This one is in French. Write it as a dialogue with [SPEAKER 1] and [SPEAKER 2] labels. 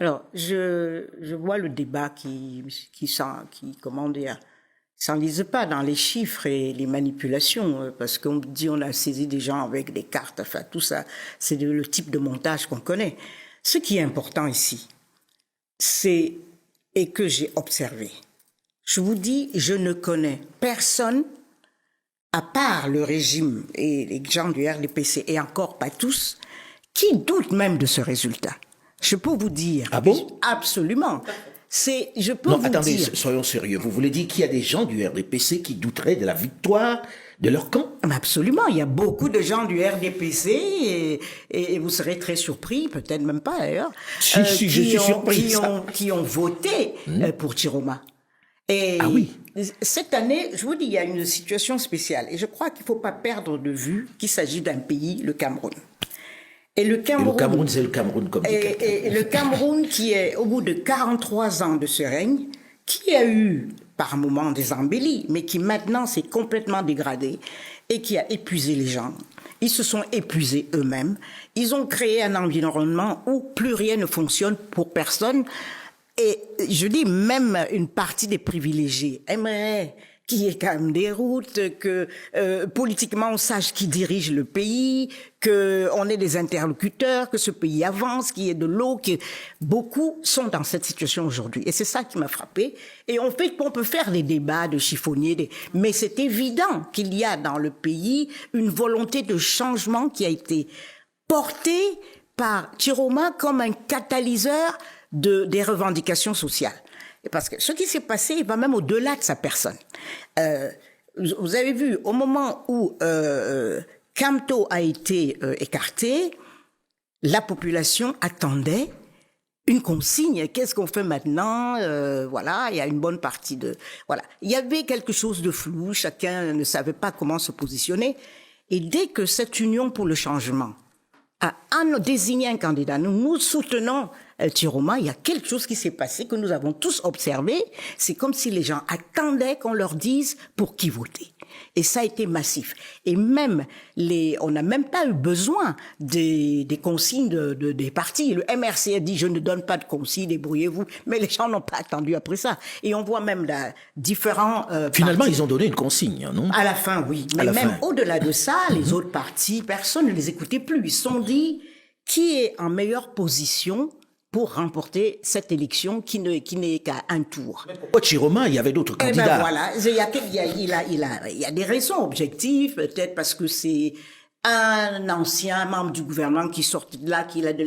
[SPEAKER 1] Alors, je vois le débat comment dire, s'enlise pas dans les chiffres et les manipulations, parce qu'on dit on a saisi des gens avec des cartes, enfin tout ça, c'est le type de montage qu'on connaît. Ce qui est important ici, c'est, et que j'ai observé, je vous dis, je ne connais personne, à part le régime et les gens du RDPC, et encore pas tous, qui doutent même de ce résultat. Je peux vous dire.
[SPEAKER 2] Ah bon?
[SPEAKER 1] Absolument. Je peux
[SPEAKER 2] non,
[SPEAKER 1] vous
[SPEAKER 2] attendez,
[SPEAKER 1] dire.
[SPEAKER 2] soyons sérieux. Vous voulez dire qu'il y a des gens du RDPC qui douteraient de la victoire de leur camp?
[SPEAKER 1] Absolument. Il y a beaucoup de gens du RDPC et vous serez très surpris, peut-être même pas d'ailleurs,
[SPEAKER 2] Si, je suis surpris.
[SPEAKER 1] qui ont voté pour Chiroma. Et
[SPEAKER 2] ah oui.
[SPEAKER 1] Cette année, je vous dis, il y a une situation spéciale. Et je crois qu'il ne faut pas perdre de vue qu'il s'agit d'un pays, le Cameroun. Et le Cameroun,
[SPEAKER 2] c'est le Cameroun comme
[SPEAKER 1] et le Cameroun qui est, au bout de 43 ans de ce règne, qui a eu par moments des embellis, mais qui maintenant s'est complètement dégradé et qui a épuisé les gens. Ils se sont épuisés eux-mêmes. Ils ont créé un environnement où plus rien ne fonctionne pour personne. Et je dis même une partie des privilégiés aimeraient qu'il y ait quand même des routes, que politiquement on sache qui dirige le pays, qu'on ait des interlocuteurs, que ce pays avance, qu'il y ait de l'eau. Beaucoup sont dans cette situation aujourd'hui. Et c'est ça qui m'a frappé. Et on peut faire des débats de chiffonniers, mais c'est évident qu'il y a dans le pays une volonté de changement qui a été portée par Chiroma comme un catalyseur des revendications sociales. Parce que ce qui s'est passé, il va même au-delà de sa personne. Vous avez vu, au moment où Camto a été écarté, la population attendait une consigne. Qu'est-ce qu'on fait maintenant? Voilà, il y a une bonne partie de... Voilà. Il y avait quelque chose de flou, chacun ne savait pas comment se positionner. Et dès que cette union pour le changement a désigné un candidat, nous soutenons Chiroma, il y a quelque chose qui s'est passé que nous avons tous observé. C'est comme si les gens attendaient qu'on leur dise pour qui voter. Et ça a été massif. Et même on n'a même pas eu besoin des consignes des partis. Le MRC a dit je ne donne pas de consignes, débrouillez-vous. Mais les gens n'ont pas attendu après ça. Et on voit même différents
[SPEAKER 2] finalement,
[SPEAKER 1] partis.
[SPEAKER 2] Ils ont donné une consigne, non?
[SPEAKER 1] À la fin, oui. Mais même au-delà de ça, les autres partis, personne ne les écoutait plus. Ils se sont dit qui est en meilleure position pour remporter cette élection qui n'est qu'à un tour.
[SPEAKER 2] Mais pourquoi Chiroma? Il y avait d'autres candidats.
[SPEAKER 1] Ben voilà, il y a des raisons objectives, peut-être parce que c'est un ancien membre du gouvernement qui sort de là, qui a de